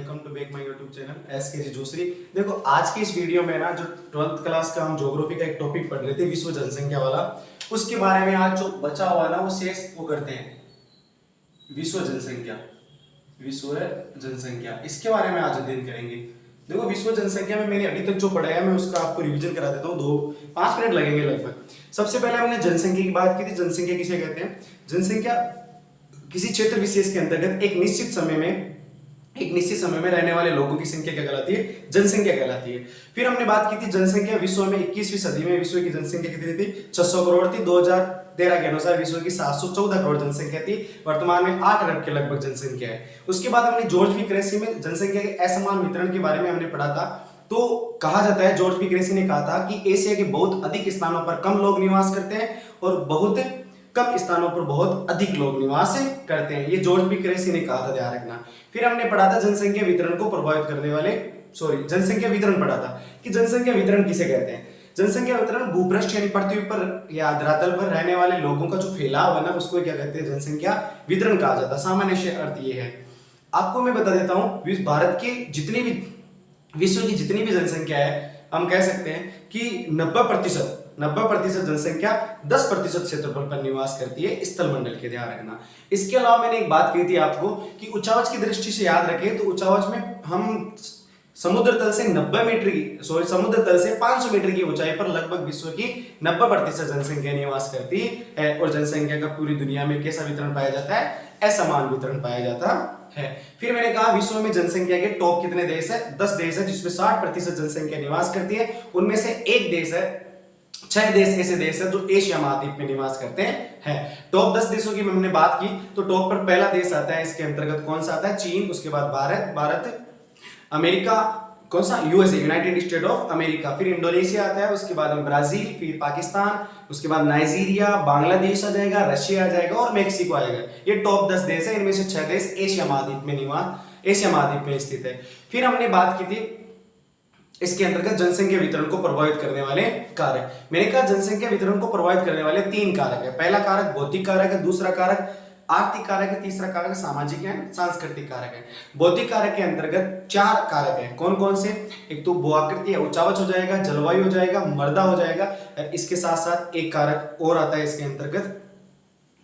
Welcome to back my YouTube channel SKG Joshi. देखो आज की इस वीडियो में ना जो 12th क्लास का हम ज्योग्राफी का एक टॉपिक पढ़ रहे थे विश्व जनसंख्या वाला, उसके बारे में आज जो बचा हुआ ना वो शेष वो करते हैं। विश्व जनसंख्या इसके बारे में आज अध्ययन करेंगे। देखो विश्व जनसंख्या में मैंने अभी तक जो पढ़ा है मैं उसका आपको रिवीजन करा देता हूँ। 5 मिनट लगेंगे लगभग। सबसे पहले हमने जनसंख्या की बात की थी। जनसंख्या किसे कहते हैं? जनसंख्या किसी क्षेत्र विशेष के अंतर्गत एक निश्चित समय में रहने वाले लोगों की संख्या क्या कहलाती है? जनसंख्या कहलाती है। फिर हमने बात की थी जनसंख्या विश्व में 21वीं सदी में विश्व की जनसंख्या कितनी थी? 600 करोड़ थी। 2013 के अनुसार विश्व की 714 करोड़ जनसंख्या थी। वर्तमान में 8 अरब के लगभग जनसंख्या है। उसके बाद हमने जॉर्ज बी क्रेसी में जनसंख्या के असमान वितरण के बारे में हमने पढ़ा था। तो कहा जाता है, जॉर्ज बी क्रेसी ने कहा था कि एशिया के बहुत अधिक स्थानों पर कम लोग निवास करते हैं और बहुत कम स्थानों पर बहुत अधिक लोग निवास करते हैं। ये जॉर्ज बी क्रेसी ने कहा था, ध्यान रखना। फिर हमने पढ़ा था जनसंख्या वितरण को प्रभावित करने वाले जनसंख्या वितरण पढ़ा था कि जनसंख्या वितरण किसे कहते हैं। जनसंख्या वितरण भूपृष्ठ यानी पृथ्वी पर या धरातल पर रहने वाले लोगों का जो फैलाव है ना उसको क्या कहते हैं? जनसंख्या वितरण कहा जाता है। सामान्य से अर्थ ये है। आपको मैं बता देता हूं, भारत के जितनी भी विश्व की जितनी भी जनसंख्या है हम कह सकते हैं कि 90% जनसंख्या 10% क्षेत्रफल पर निवास करती है स्थल मंडल के, ध्यान रखना। इसके अलावा मैंने एक बात कही थी आपको कि उच्चावच की दृष्टि से याद रखें तो उच्चावच में हम समुद्र तल से 500 मीटर की ऊंचाई पर लगभग विश्व की 90% जनसंख्या निवास करती है। और जनसंख्या का पूरी दुनिया में कैसा वितरण पाया जाता है? असमान वितरण पाया जाता है। फिर मैंने कहा विश्व में जनसंख्या के टॉप कितने देश है? 10 देश है जिसमें 60% जनसंख्या निवास करती है। उनमें से एक देश है, 6 देश ऐसे देश है जो एशिया महाद्वीप में निवास करते हैं। टॉप 10 देशों की हमने बात की तो टॉप पर पहला देश आता है, इसके अंतर्गत कौन सा आता है? चीन। उसके बाद भारत, अमेरिका, कौन सा? USA, United state of America. फिर इंडोनेशिया आता है, उसके बाद ब्राजील, फिर पाकिस्तान, उसके बाद नाइजीरिया, बांग्लादेश आ जाएगा, रशिया आ जाएगा और मेक्सिको आएगा। ये टॉप 10 देश है। इनमें से 6 देश एशिया महाद्वीप में स्थित है। फिर हमने बात की थी इसके अंतर्गत जनसंख्या वितरण को प्रभावित करने वाले कारक। मैंने कहा जनसंख्या वितरण को प्रभावित करने वाले 3 कारक है। पहला कारक भौतिक कारक है, दूसरा कारक आर्थिक कारक है, तीसरा कारक सामाजिक है, सांस्कृतिक कारक है। भौतिक कारक के अंतर्गत 4 कारक है। कौन कौन से? एक तो भू-आकृति है, उच्चावच हो जाएगा, जलवायु हो जाएगा, मृदा हो जाएगा और इसके साथ साथ एक कारक और आता है इसके अंतर्गत।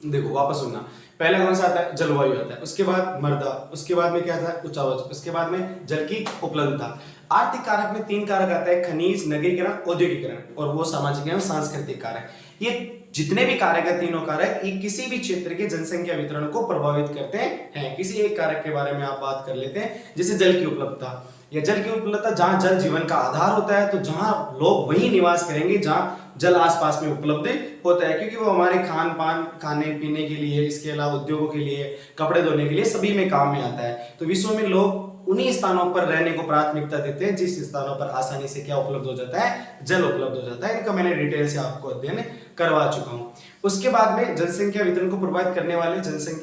देखो वापस सुनना, पहले कौन सा आता है? जलवायु आता है, उसके बाद मृदा, उसके बाद में क्या आता है? उच्चावच, उसके बाद में जल की उपलब्धता। आर्थिक कारक में 3 कारक आता है, खनिज, नगरीकरण, औद्योगिकरण और वो सामाजिक एवं सांस्कृतिक कारक। ये जितने भी कारक है, तीनों कारक, ये किसी भी क्षेत्र के जनसंख्या वितरण को प्रभावित करते हैं। किसी एक कारक के बारे में आप बात कर लेते हैं, जैसे जल की उपलब्धता। या जल की उपलब्धता, जहां जल जीवन का आधार होता है तो जहां लोग वहीं निवास करेंगे जहां जल आसपास में उपलब्ध होता है, क्योंकि वो हमारे खान पान, खाने पीने के लिए, इसके अलावा उद्योगों के लिए, कपड़े धोने के लिए सभी में काम में आता है। तो विश्व में लोग उन्हीं स्थानों पर रहने को प्राथमिकता देते हैं जिस स्थानों पर आसानी से क्या उपलब्ध हो जाता है? जल उपलब्ध हो जाता है। इनका मैंने डिटेल से आपको अध्ययन करवा चुका हूं। उसके बाद में जनसंख्या वितरण को प्रभावित करने वाले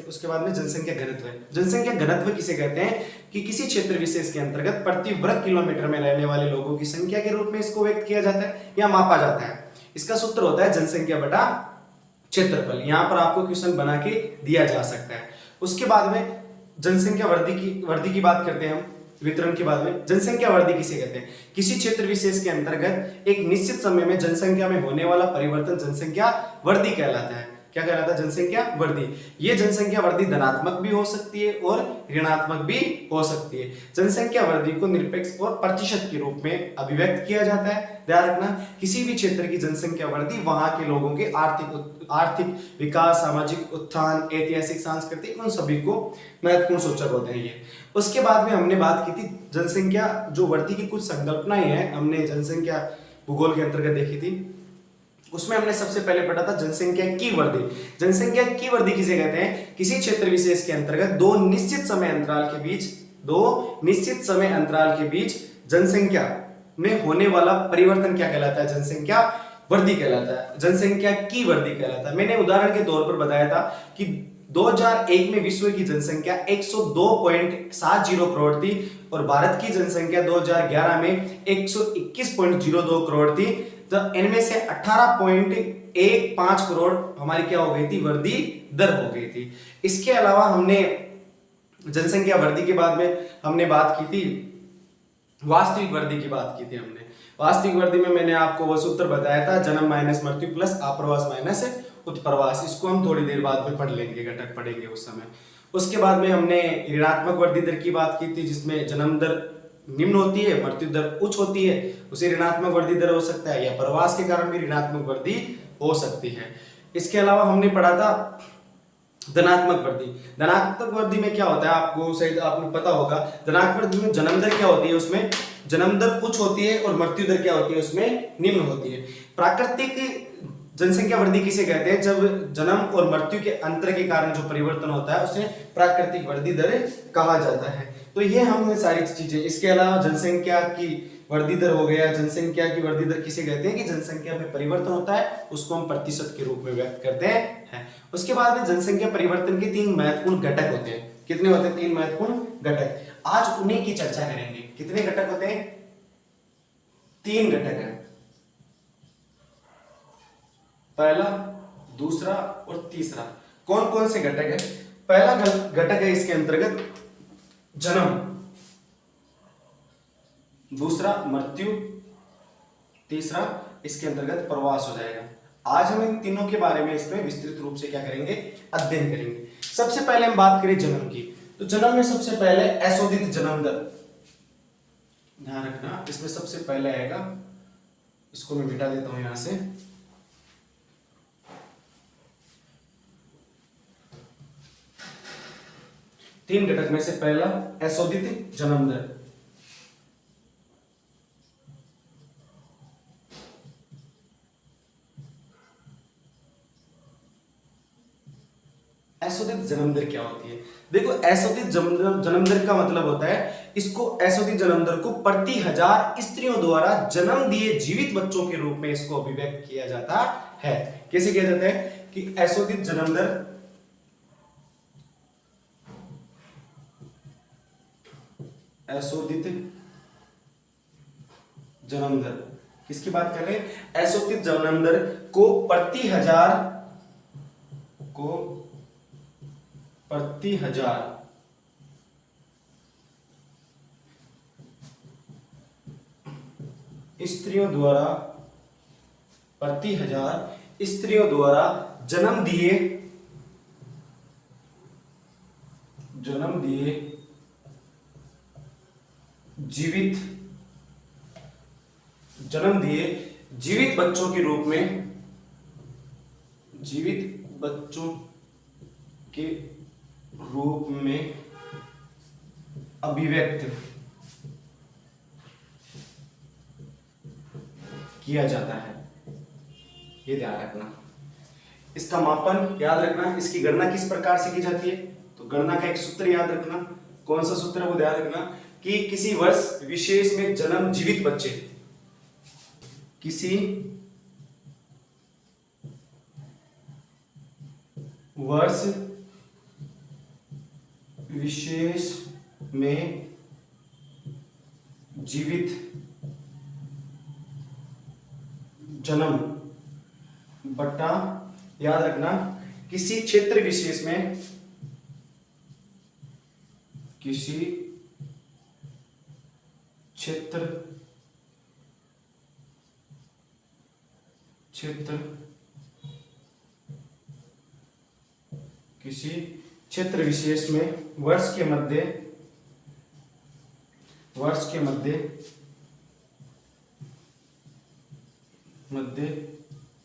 उसके बाद में जनसंख्या घनत्व है। जनसंख्या घनत्व किसे कहते हैं? कि किसी क्षेत्र विशेष के अंतर्गत प्रति वर्ग किलोमीटर में रहने वाले लोगों की संख्या के रूप में इसको व्यक्त किया जाता है या मापा जाता है। इसका सूत्र होता है जनसंख्या बटा क्षेत्रफल। यहां पर आपको क्वेश्चन बना के दिया जा सकता है। उसके बाद में जनसंख्या वृद्धि की बात करते हैं हम। वितरण के बाद में जनसंख्या वृद्धि किसे कहते हैं? किसी क्षेत्र विशेष के अंतर्गत एक निश्चित समय में जनसंख्या में होने वाला परिवर्तन जनसंख्या वृद्धि कहलाता है। क्या कहलाता है? जनसंख्या वृद्धि। ये जनसंख्या वृद्धि धनात्मक भी हो सकती है और ऋणात्मक भी हो सकती है। जनसंख्या वृद्धि को निरपेक्ष और प्रतिशत के रूप में अभिव्यक्त किया जाता है। ध्यान रखना, किसी भी क्षेत्र की जनसंख्या वृद्धि वहां के लोगों के आर्थिक विकास, सामाजिक उत्थान, ऐतिहासिक, सांस्कृतिक, उन सभी को महत्वपूर्ण सूचक होते हैं ये। उसके बाद में हमने बात की थी जनसंख्या जो वृद्धि की कुछ संकल्पनाएं हैं, हमने जनसंख्या भूगोल के अंतर्गत देखी थी। उसमें हमने सबसे पहले पढ़ा था जनसंख्या की वृद्धि। जनसंख्या की वृद्धि किसे कहते हैं? किसी क्षेत्र विशेष के अंतर्गत दो निश्चित समय अंतराल के बीच जनसंख्या में होने वाला परिवर्तन क्या कहलाता है? जनसंख्या वृद्धि कहलाता है, जनसंख्या की वृद्धि कहलाता है। मैंने उदाहरण के तौर पर बताया था कि 2001 में विश्व की जनसंख्या 102.70 करोड़ थी और भारत की जनसंख्या 2011 में 121.02 करोड़ थी। तो इनमें से 18.15 करोड़ हमारी क्या हो गई थी? वृद्धि दर हो गई थी। इसके अलावा हमने जनसंख्या वृद्धि के बाद में हमने बात की थी वास्तविक वृद्धि की बात की थी हमने। वास्तविक वृद्धि में मैंने आपको वो सूत्र बताया था, जन्म माइनस मृत्यु प्लस आप्रवास माइनस उत्प्रवास। इसको हम थोड़ी देर बाद में पढ़ लेंगे, घटक पढ़ेंगे उस समय। उसके बाद में हमने ऋणात्मक वृद्धि दर की बात की थी, जिसमें जन्म दर निम्न होती है, मृत्यु दर उच्च होती है, उसे ऋणात्मक वृद्धि दर हो सकता है, या प्रवास के कारण भी ऋणात्मक वृद्धि हो सकती है। इसके अलावा हमने पढ़ा था धनात्मक वृद्धि। धनात्मक वृद्धि में क्या होता है, आपको शायद आपको पता होगा, धनात्मक वृद्धि में जन्म दर क्या होती है, उसमें जन्म दर उच्च होती है और मृत्यु दर क्या होती है, उसमें निम्न होती है। प्राकृतिक जनसंख्या वृद्धि किसे कहते हैं, जब जन्म और मृत्यु के अंतर के कारण जो परिवर्तन होता है उसे प्राकृतिक वृद्धि दर कहा जाता है। तो ये हम सारी चीजें। इसके अलावा जनसंख्या की वृद्धि दर हो गया। जनसंख्या की वृद्धि दर किसे कहते हैं कि जनसंख्या में परिवर्तन होता है, उसको हम प्रतिशत के रूप में व्यक्त करते हैं। उसके बाद में जनसंख्या परिवर्तन के 3 महत्वपूर्ण घटक होते हैं। कितने होते हैं? 3 महत्वपूर्ण घटक। आज उन्हीं की चर्चा करेंगे। कितने घटक होते हैं? 3 घटक है, पहला, दूसरा और तीसरा। कौन कौन से घटक है? पहला घटक है इसके अंतर्गत जन्म, दूसरा मृत्यु, तीसरा इसके अंतर्गत प्रवास हो जाएगा। आज हम इन तीनों के बारे में इसमें विस्तृत रूप से क्या करेंगे, अध्ययन करेंगे। सबसे पहले हम बात करें जन्म की, तो जन्म में सबसे पहले असोदित जन्म दर, ध्यान रखना इसमें सबसे पहले आएगा, इसको मैं मिटा देता हूं यहां से। तीन घटक में से पहला असोदित जन्म दर। असोदित जन्म दर क्या होती है? देखो, असोदित जन्म दर का मतलब होता है, इसको असोदित जन्म दर को प्रति 1000 स्त्रियों द्वारा जन्म दिए जीवित बच्चों के रूप में इसको अभिव्यक्त किया जाता है। कैसे किया जाता है कि असोदित जन्म दर, असोदित जन्म दर किसकी बात कर रहे हैं? असोदित जन्म दर को प्रति 1000 स्त्रियों द्वारा, प्रति 1000 स्त्रियों द्वारा जन्म दिए जीवित बच्चों के रूप में, जीवित बच्चों के रूप में अभिव्यक्त किया जाता है। ये ध्यान रखना। इसका मापन याद रखना, इसकी गणना किस प्रकार से की जाती है, तो गणना का एक सूत्र याद रखना। कौन सा सूत्र है वो ध्यान रखना कि किसी वर्ष विशेष में जन्म जीवित बच्चे, किसी वर्ष विशेष में जीवित जन्म बट्टा, याद रखना किसी क्षेत्र विशेष में, किसी क्षेत्र विशेष में वर्ष के मध्य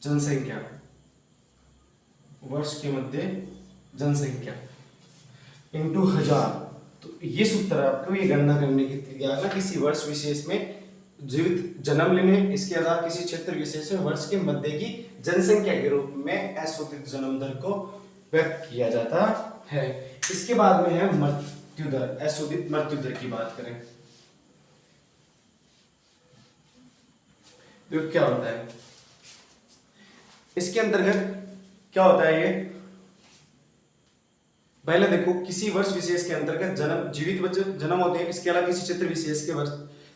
जनसंख्या, वर्ष के मध्य जनसंख्या इंटू 1000। तो ये सूत्र आपको ये गणना करने की दिया ना, किसी वर्ष विशेष में जीवित जन्म लेने, इसके अलावा किसी क्षेत्र विशेष में वर्ष के मध्य की जनसंख्या के रूप में असोदित जन्म दर को व्यक्त किया जाता है। इसके बाद में है मृत्यु दर, असोदित मृत्यु दर की बात करें तो क्या होता है, इसके अंतर्गत क्या होता है ये, पहले देखो किसी वर्ष विशेष के अंतर्गत जीवित बच्चे जन्म होते हैं, इसके अलावा किसी क्षेत्र विशेष के वर्ष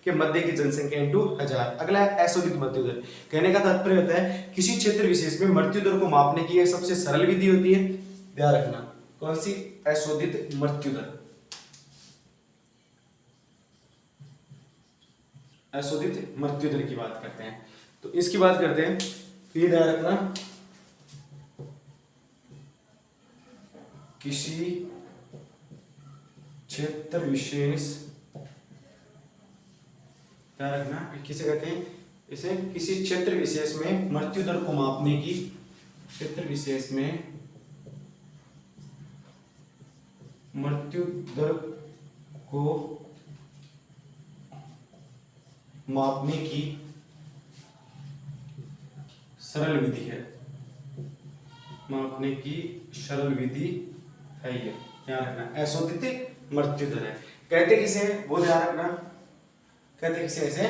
के मध्य की जनसंख्या इंटू 1000। अगला है असोदित मृत्यु दर। कहने का तात्पर्य होता है किसी क्षेत्र विशेष में मृत्यु दर को मापने की यह सबसे सरल विधि होती है। ध्यान रखना कौन सी, असोदित मृत्यु दर। अशोधित मृत्यु दर की बात करते हैं। तो इसकी बात करते हैं, ये ध्यान रखना, किसी क्षेत्र विशेष, ध्यान रखना किसे कहते हैं, इसे किसी क्षेत्र विशेष में मृत्यु दर को मापने की, क्षेत्र विशेष में मृत्यु दर को मापने की सरल विधि है, मापने की सरल विधि है ये, ध्यान रखना। अशोधित मृत्यु दर है, कहते किसे, वो ध्यान रखना, कहते किसे ऐसे,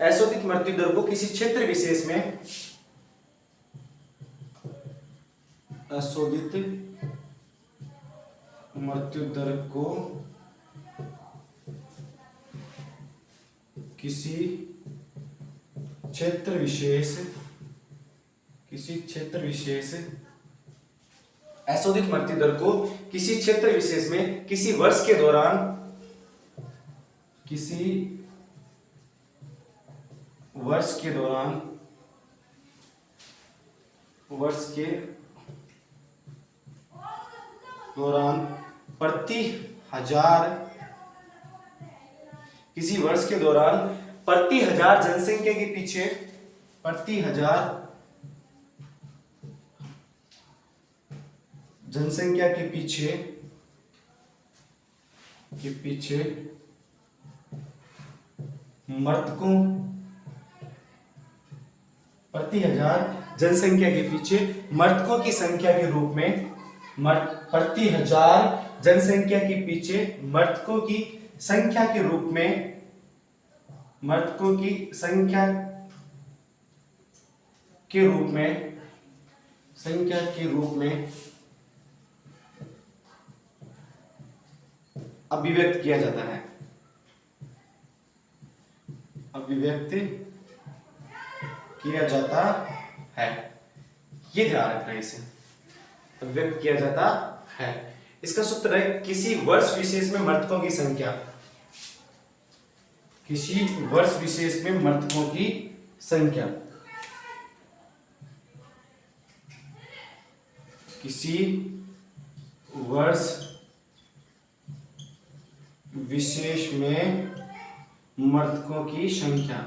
अशोधित मृत्यु दर को किसी क्षेत्र विशेष में, अशोधित मृत्यु दर को किसी क्षेत्र विशेष, किसी क्षेत्र विशेष, अशोधित मृत्यु दर को किसी क्षेत्र विशेष में किसी वर्ष के दौरान, किसी वर्ष के दौरान, वर्ष के दौरान प्रति हजार, किसी वर्ष के दौरान प्रति हजार जनसंख्या के पीछे, प्रति हजार जनसंख्या के पीछे मृतकों, प्रति हजार जनसंख्या के पीछे मृतकों की संख्या के रूप में, प्रति हजार जनसंख्या के पीछे मृतकों की संख्या के रूप में, मृतकों की संख्या के रूप में, संख्या के रूप में अभिव्यक्त किया जाता है, अभिव्यक्त किया जाता है, ये ध्यान रखना है, इसे अभिव्यक्त किया जाता है। इसका सूत्र है किसी वर्ष विशेष में मृतकों की संख्या, किसी वर्ष विशेष में मृतकों की संख्या, किसी वर्ष विशेष में मृतकों की संख्या,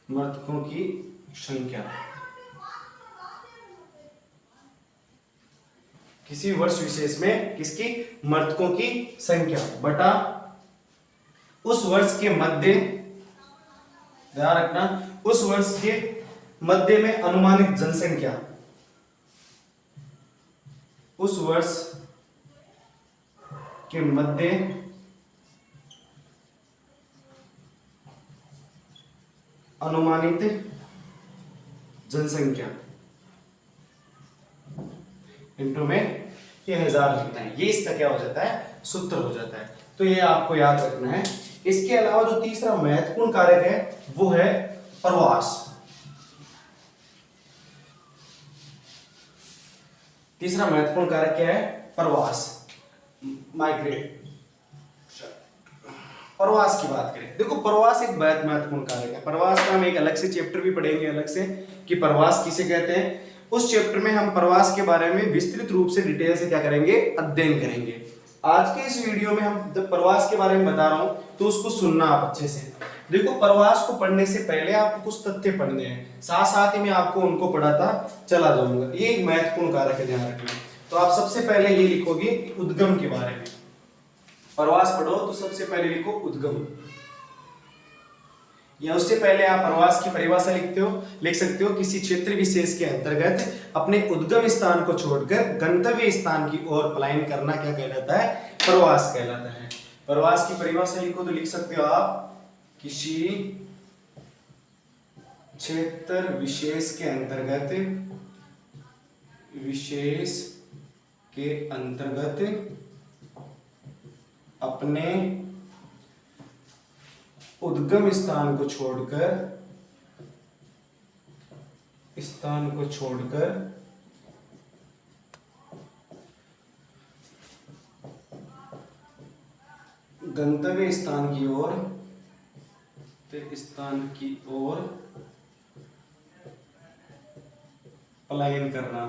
मृतकों की संख्या, किसी वर्ष विशेष में किसकी, मृतकों की संख्या बटा उस वर्ष के मध्य, ध्यान रखना, उस वर्ष के मध्य में अनुमानित जनसंख्या, उस वर्ष के मध्य अनुमानित जनसंख्या इंटू में ये हजार लिखना है, ये इसका क्या हो जाता है, सूत्र हो जाता है। तो ये आपको याद रखना है। इसके अलावा जो तीसरा महत्वपूर्ण कारक है वो है प्रवास। तीसरा महत्वपूर्ण कारक क्या है, प्रवास, माइग्रेट। प्रवास की बात करें, देखो प्रवास एक बहुत महत्वपूर्ण कारक है। प्रवास का हम एक अलग से चैप्टर भी पढ़ेंगे अलग से कि प्रवास किसे कहते हैं। उस चैप्टर में हम प्रवास के बारे में विस्तृत रूप से डिटेल से क्या करेंगे, अध्ययन करेंगे। आज के इस वीडियो में हम जब प्रवास के बारे में बता रहा हूं तो उसको सुनना आप अच्छे से। देखो प्रवास को पढ़ने से पहले आपको कुछ तथ्य पढ़ने हैं, साथ साथ ही मैं आपको उनको पढ़ाता चला जाऊंगा। ये एक महत्वपूर्ण कारक है, ध्यान रखना। तो आप सबसे पहले ये लिखोगे उद्गम के बारे में। प्रवास पढ़ो तो सबसे पहले लिखो उद्गम, या उससे पहले आप प्रवास की परिभाषा लिख सकते हो, किसी क्षेत्र विशेष के अंतर्गत अपने उद्गम स्थान को छोड़कर गंतव्य स्थान की ओर पलायन करना क्या कहलाता है, प्रवास कहलाता है। प्रवास की परिभाषा लिखो तो लिख सकते हो आप, किसी क्षेत्र विशेष के अंतर्गत अपने उद्गम स्थान को छोड़कर गंतव्य स्थान की ओर पलायन करना।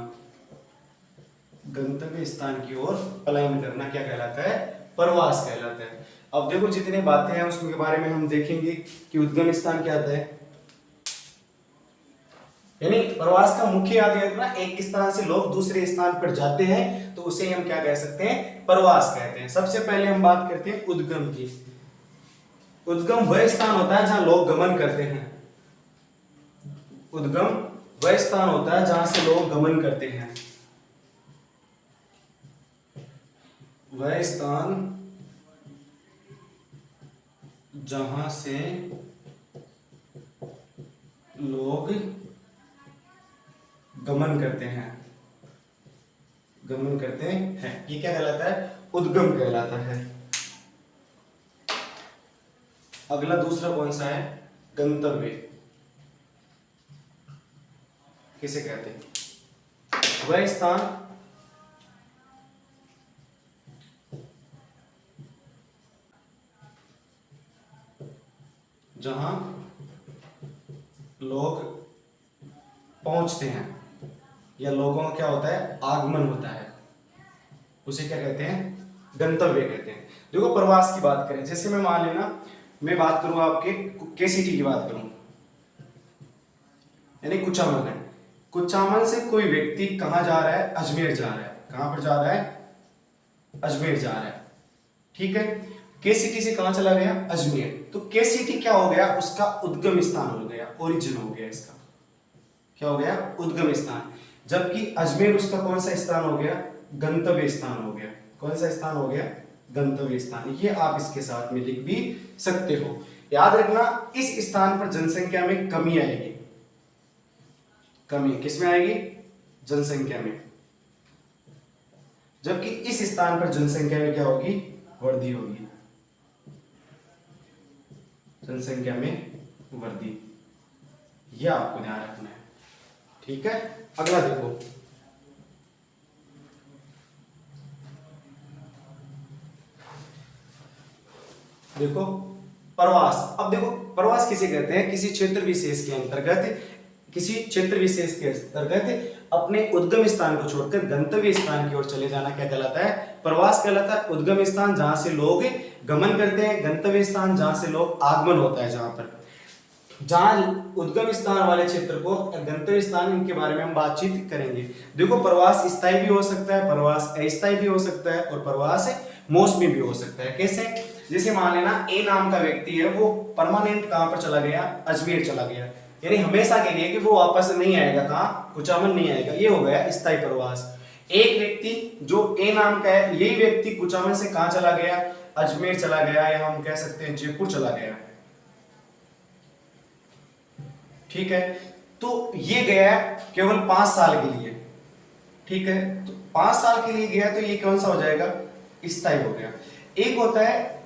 गंतव्य स्थान की ओर पलायन करना क्या कहलाता है? प्रवास कहलाता है। अब देखो जितनी बातें हैं उसके बारे में हम देखेंगे कि उद्गम स्थान क्या आता है, यानी प्रवास का मुख्य याद ना, एक स्थान से लोग दूसरे स्थान पर जाते हैं तो उसे हम क्या कह सकते हैं? प्रवास कहते हैं। सबसे पहले हम बात करते हैं उद्गम की। उद्गम वह स्थान होता है जहां लोग गमन करते हैं। उद्गम वह स्थान होता है जहां से लोग गमन करते हैं। वह स्थान जहां से लोग गमन करते हैं। गमन करते हैं, ये क्या कहलाता है? उद्गम कहलाता है। अगला दूसरा कौन सा है? गंतव्य किसे कहते हैं? वह स्थान जहां लोग पहुंचते हैं या लोगों का क्या होता है? आगमन होता है, उसे क्या कहते हैं? गंतव्य कहते हैं। देखो प्रवास की बात करें, जैसे मैं मान लेना मैं बात करूं आपके केसीटी की बात करूं, यानी कुचामन है। कुचामन से कोई व्यक्ति कहां जा रहा है? अजमेर जा रहा है। कहां पर जा रहा है? अजमेर जा रहा है, ठीक है। केसीटी से कहां चला गया? अजमेर। तो केसीटी क्या हो गया? उसका उद्गम स्थान हो गया, ओरिजिन हो गया इसका। क्या हो गया? उद्गम स्थान। जबकि अजमेर उसका कौन सा स्थान हो गया? गंतव्य स्थान हो गया। कौन सा स्थान हो गया? गंतव्य स्थान। ये आप इसके साथ में लिख भी सकते हो। याद रखना इस स्थान पर जनसंख्या में कमी आएगी। कमी किसमें आएगी? जनसंख्या में। जबकि इस स्थान पर जनसंख्या में क्या होगी? वृद्धि होगी। जनसंख्या में वृद्धि, यह आपको ध्यान रखना है, ठीक है। अगला देखो, देखो प्रवास। अब देखो प्रवास किसे कहते हैं? किसी क्षेत्र विशेष के अंतर्गत, किसी क्षेत्र विशेष के अंतर्गत अपने उद्गम स्थान को छोड़कर गंतव्य स्थान की ओर चले जाना क्या कहलाता है? प्रवास कहलाता है। उद्गम स्थान जहां से लोग गमन करते हैं, गंतव्य स्थान जहां से लोग आगमन होता है। जहां पर जहां उद्गम स्थान वाले क्षेत्र को, गंतव्य स्थान, इनके बारे में हम बातचीत करेंगे। देखो प्रवास स्थायी भी हो सकता है, प्रवास अस्थायी भी हो सकता है, और प्रवास मौसमी भी हो सकता है। कैसे? जैसे मान लेना ए नाम का व्यक्ति है, वो परमानेंट कहां पर चला गया? अजमेर चला गया, यानी हमेशा के लिए कि वो वापस नहीं आएगा। कहां? कुचामन नहीं आएगा। ये हो गया स्थायी प्रवास। एक व्यक्ति जो ए नाम का है, यही व्यक्ति कुचामन से कहां चला गया? अजमेर चला गया, या हम कह सकते हैं जयपुर चला गया, ठीक है। तो ये गया केवल 5 साल के लिए, ठीक है। तो 5 साल के लिए गया, तो ये कौन सा हो जाएगा? स्थायी हो गया। एक होता है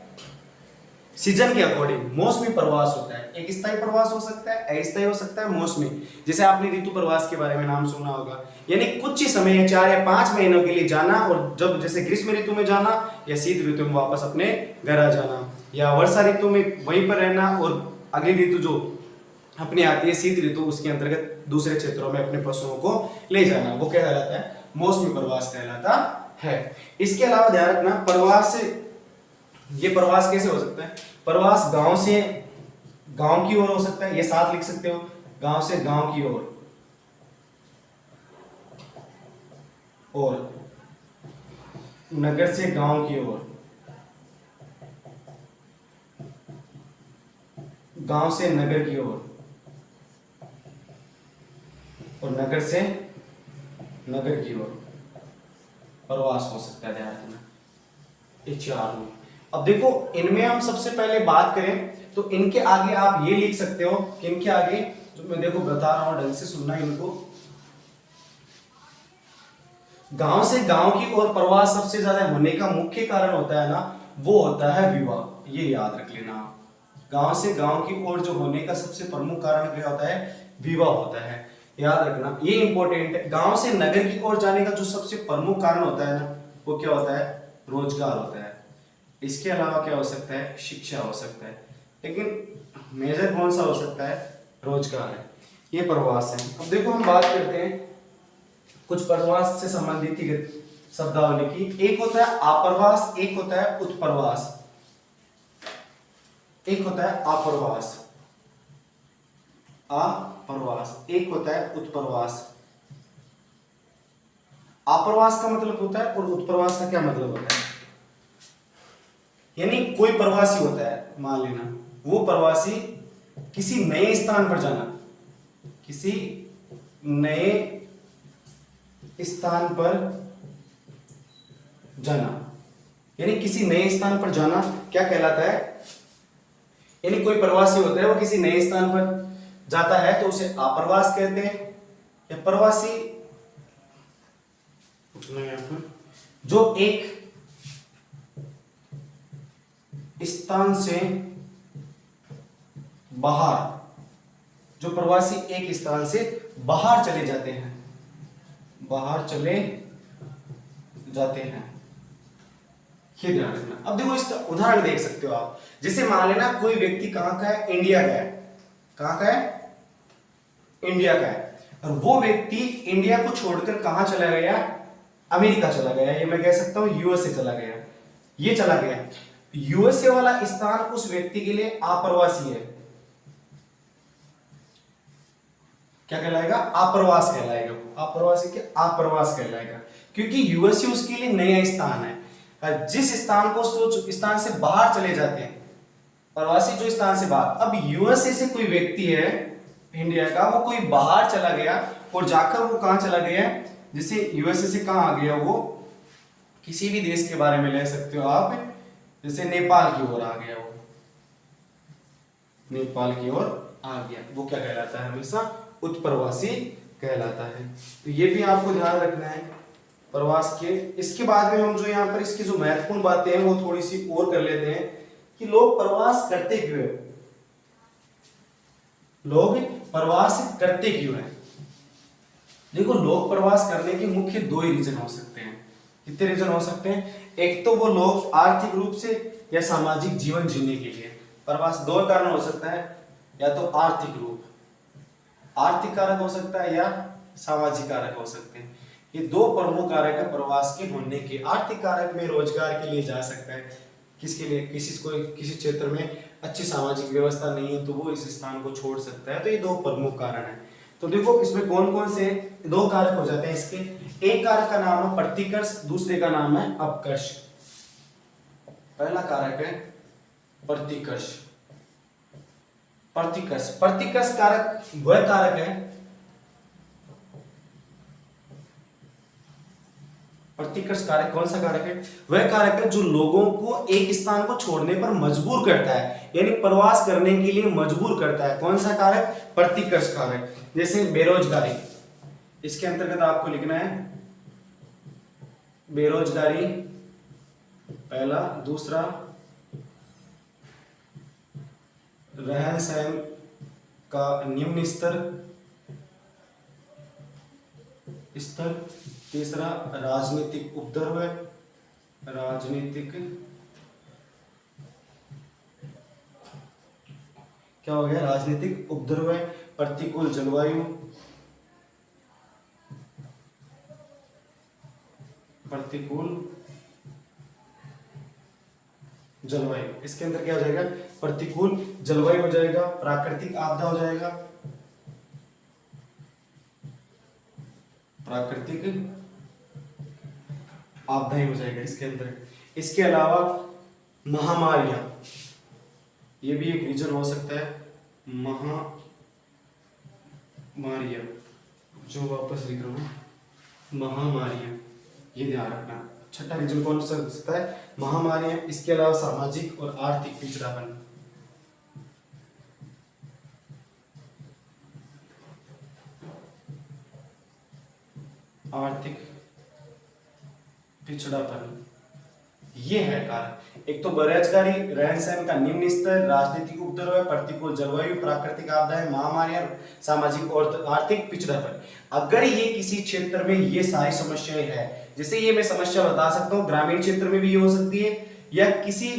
सीजन के अकॉर्डिंग मौसमी प्रवास होता है। एक स्थायी प्रवास हो सकता है, अस्थायी हो सकता है, मौसमी। जैसे आपने ऋतु प्रवास के बारे में नाम सुना होगा, यानी कुछ ही समय 4 या 5 महीनों के लिए जाना, और जब जैसे ग्रीष्म ऋतु में जाना या शीत ऋतु में वापस अपने घर आ जाना, या वर्षा ऋतु में वहीं पर रहना और अगली ऋतु जो अपनी आती है शीत ऋतु, उसके अंतर्गत दूसरे क्षेत्रों में अपने पशुओं को ले जाना, वो क्या कहलाता है? मौसमी प्रवास कहलाता है। इसके अलावा ध्यान रखना प्रवास, ये प्रवास कैसे हो सकता है? प्रवास गांव से गांव की ओर हो सकता है, ये साथ लिख सकते हो, गांव से गांव की ओर, और नगर से गांव की ओर, गांव से नगर की ओर, और नगर से नगर की ओर प्रवास हो सकता है। ध्यान रखना ये 4 हुए। अब देखो इनमें हम सबसे पहले बात करें तो इनके आगे आप ये लिख सकते हो कि इनके आगे जो मैं देखो बता रहा हूं, ढंग से सुनना इनको। गांव से गांव की ओर प्रवास सबसे ज्यादा होने का मुख्य कारण होता है ना, वो होता है विवाह। ये याद रख लेना, गांव से गांव की ओर जो होने का सबसे प्रमुख कारण क्या होता है? विवाह होता है। याद रखना ये इंपॉर्टेंट है। गांव से नगर की ओर जाने का जो सबसे प्रमुख कारण होता है ना, वो क्या होता है? रोजगार होता है। इसके अलावा क्या हो सकता है, शिक्षा हो सकता है, लेकिन मेजर कौन सा हो सकता है, रोजगार है। ये प्रवास है। अब देखो हम बात करते हैं कुछ प्रवास से संबंधित शब्दावली की। एक होता है आप्रवास, एक होता है उत्प्रवास। एक होता है आप्रवास, आप्रवास, एक होता है उत्प्रवास। आप्रवास का मतलब होता है और उत्प्रवास का क्या मतलब होता है, यानी कोई प्रवासी होता है, मान लेना वो प्रवासी किसी नए स्थान पर जाना, किसी नए स्थान पर जाना, यानी किसी नए स्थान पर जाना क्या कहलाता है, यानी कोई प्रवासी होता है वो किसी नए स्थान पर जाता है तो उसे आप्रवास कहते हैं। या प्रवासी जो एक स्थान से बाहर, जो प्रवासी एक स्थान से बाहर चले जाते हैं, बाहर चले जाते हैं, ये ध्यान रखना। अब देखो इसका उदाहरण देख सकते हो आप, जैसे मान लेना कोई व्यक्ति कहां का है, इंडिया का है। कहां का है, इंडिया का है, और वो व्यक्ति इंडिया को छोड़कर कहां चला गया, अमेरिका चला गया, ये मैं कह सकता हूं यूएसए चला गया, ये चला गया। यूएसए वाला स्थान उस व्यक्ति के लिए आप्रवासी है, क्या कहलाएगा, आप्रवास कहलाएगा। आप्रवासी के आप्रवास कहलाएगा, क्योंकि यूएसए उसके लिए नया स्थान है। जिस स्थान को स्थान से बाहर चले जाते हैं प्रवासी, जो स्थान से बाहर, अब यूएसए से कोई व्यक्ति है इंडिया का, वो कोई बाहर चला गया और जाकर वो कहां चला गया, जैसे यूएसए से कहां आ गया, वो किसी भी देश के बारे में ले सकते हो आप, जैसे नेपाल की ओर आ गया, वो नेपाल की ओर आ गया, वो क्या कहलाता है, हमेशा उत्प्रवासी कहलाता है। तो ये भी आपको ध्यान रखना है प्रवास के। इसके बाद में हम जो यहाँ पर इसकी जो महत्वपूर्ण बातें हैं वो थोड़ी सी और कर लेते हैं कि लोग प्रवास करते क्यों है, लोग प्रवास करते क्यों है। देखो लोग प्रवास करने के मुख्य दो ही रीजन हो सकते हैं। कितने रीजन हो सकते हैं, एक तो वो लोग आर्थिक रूप से या सामाजिक जीवन जीने के लिए प्रवास, दो कारण हो सकता है, या तो आर्थिक रूप, आर्थिक कारक हो सकता है, या सामाजिक कारक हो सकते हैं। ये दो प्रमुख कारक है प्रवास के होने के। आर्थिक कारक में रोजगार के लिए जा सकता है, किसके लिए, किसी क्षेत्र में अच्छी सामाजिक व्यवस्था नहीं है तो वो इस स्थान को छोड़ सकता है। तो ये दो प्रमुख कारण है। तो देखो इसमें कौन कौन से दो कारक हो जाते हैं इसके। एक कारक का नाम है प्रतिकर्ष, दूसरे का नाम है अपकर्ष। पहला कारक है प्रतिकर्ष। प्रतिकर्ष, प्रतिकर्ष कारक वह कारक है, प्रतिकर्ष कारक कौन सा कारक है, वह कारक है जो लोगों को एक स्थान को छोड़ने पर मजबूर करता है, यानी प्रवास करने के लिए मजबूर करता है। कौन सा कारक, प्रतिकर्ष कारक। जैसे बेरोजगारी, इसके अंतर्गत आपको लिखना है बेरोजगारी पहला, दूसरा रहन सहन का निम्न स्तर, तीसरा राजनीतिक उपद्रव, राजनीतिक क्या हो गया, राजनीतिक उपद्रव, प्रतिकूल जलवायु, प्रतिकूल जलवायु। इसके अंदर क्या हो जाएगा, प्रतिकूल जलवायु हो जाएगा, प्राकृतिक आपदा हो जाएगा, प्राकृतिक आपदा ही हो जाएगा इसके अंदर। इसके अलावा महामारियां, ये भी एक रीजन हो सकता है, महामारियां, जो वापस लिख रहा हूं, महामारियां, ये ध्यान रखना। छठा रीजन कौन सा हो सकता है, महामारियां। इसके अलावा सामाजिक और आर्थिक पिछड़ापन, आर्थिक पिछड़ापन, ये है कारण। एक तो बेरोजगारी, रहन सहन का निम्न स्तर, राजनीतिक उपद्रव, प्रतिकूल जलवायु, प्राकृतिक आपदाएं, महामारियां, सामाजिक और आर्थिक पिछड़ापन। अगर ये किसी क्षेत्र में ये सारी समस्याएं है, जैसे ये मैं समस्या बता सकता हूँ, ग्रामीण क्षेत्र में भी ये हो सकती है, या किसी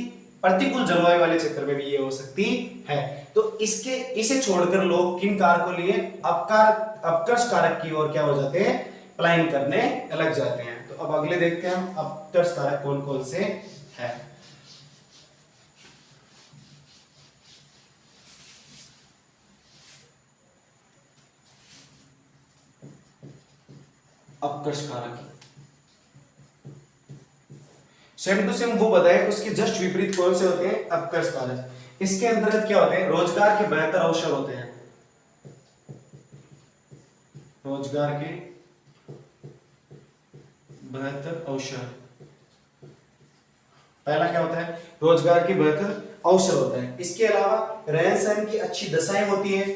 प्रतिकूल जलवायु वाले क्षेत्र में भी ये हो सकती है। तो इसे छोड़कर लोग किन कारकों लिए अपकर्ष कारक की ओर क्या हो जाते हैं, पलायन करने लग जाते हैं। तो अब अगले देखते हैं हम अपकर्ष कारक कौन कौन से हैं। अपकर्ष कारक सेम टू सेम वो बताए, उसके जस्ट विपरीत कौन से होते हैं, अपकर्ष कारक। इसके अंतर्गत क्या होते हैं, रोजगार के बेहतर अवसर होते हैं, रोजगार के बेहतर अवसर। पहला क्या होता है, रोजगार के बेहतर अवसर होता है। इसके अलावा रहन सहन की अच्छी दशाएं होती है,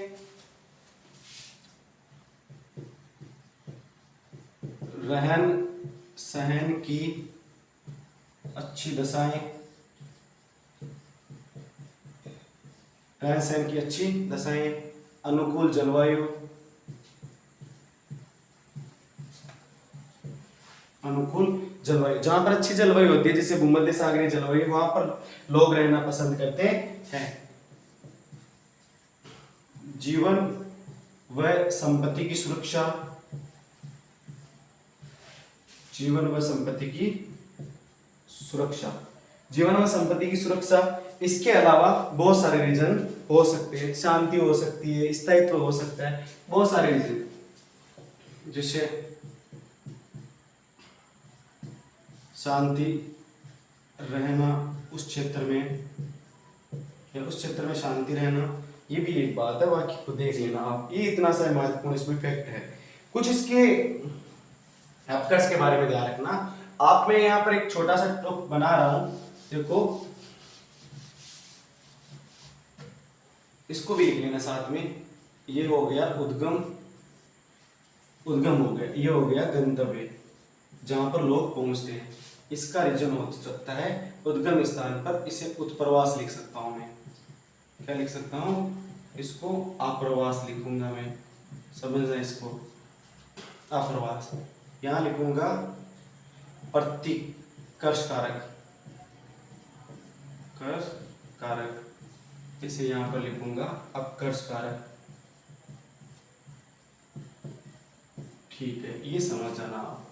रहन सहन की अच्छी दशाएं, रहन सहन की अच्छी दशाएं, अनुकूल जलवायु, अनुकूल जलवायु, जहां पर अच्छी जलवायु होती है जैसे भूमध्य सागरीय जलवायु, वहां पर लोग रहना पसंद करते हैं। जीवन व संपत्ति की सुरक्षा, जीवन व संपत्ति की सुरक्षा, जीवन व संपत्ति की सुरक्षा। इसके अलावा बहुत सारे रीजन हो सकते हैं, शांति हो सकती है, स्थायित्व हो सकता है, बहुत सारे रीजन, जैसे शांति रहना उस क्षेत्र में, या उस क्षेत्र में शांति रहना, ये भी एक बात है, बाकी को देख लेना आप, ये इतना सा महत्वपूर्ण इसमें फैक्ट है। कुछ इसके अपकर्ष के बारे में ध्यान रखना। आप मैं यहाँ पर एक छोटा सा टॉप बना रहा हूं, देखो इसको भी लिख लेना साथ में। ये हो गया उद्गम, उद्गम हो गया, ये हो गया गंतव्य जहां पर लोग पहुंचते हैं। इसका रीजन हो सकता है उद्गम स्थान पर, इसे उत्प्रवास लिख सकता हूं मैं, क्या लिख सकता हूं, इसको आप्रवास लिखूंगा मैं, समझना इसको, आप्रवास। यहां लिखूंगा प्रतिकर्ष कारक, कर्ष कारक, इसे यहां पर लिखूंगा अपकर्ष कारक। ठीक है, ये समझ जाना आप,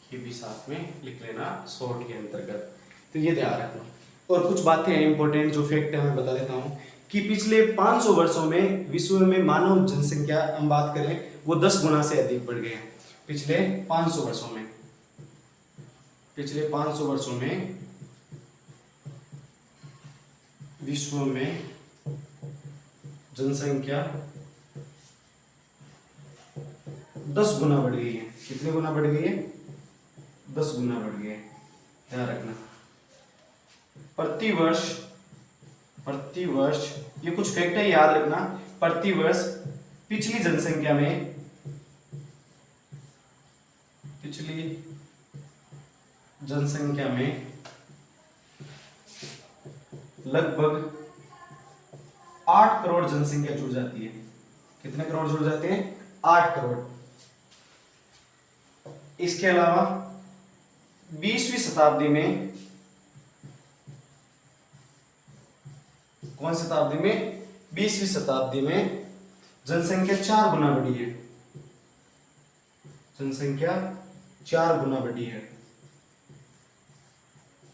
ये भी साथ में लिख लेना शॉर्ट के अंतर्गत। तो ये ध्यान रखना। और कुछ बातें हैं इंपॉर्टेंट जो फैक्ट है मैं बता देता हूँ कि पिछले 500 वर्षों में विश्व में मानव जनसंख्या हम बात करें वो 10 गुना से अधिक बढ़ गए हैं। पिछले 500 वर्षों में, पिछले 500 वर्षों में विश्व में जनसंख्या 10 गुना बढ़ गई है। कितने गुना बढ़ गई है, 10 गुना बढ़ गई है, ध्यान रखना। प्रतिवर्ष, प्रतिवर्ष ये कुछ फैक्ट है याद रखना, प्रतिवर्ष पिछली जनसंख्या में, पिछली जनसंख्या में लगभग 8 करोड़ जनसंख्या जुड़ जाती है। कितने करोड़ जुड़ जाते हैं, 8 करोड़। इसके अलावा 20वीं शताब्दी में, कौन शताब्दी में, 20वीं शताब्दी में जनसंख्या 4 गुना बढ़ी है, जनसंख्या 4 गुना बढ़ी है,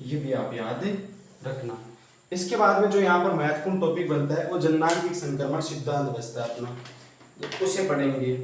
ये भी आप याद रखना। इसके बाद में जो यहाँ पर महत्वपूर्ण टॉपिक बनता है वो जननांगिक संक्रमण सिद्धांत बचता है अपना, तो उसे पढ़ेंगे।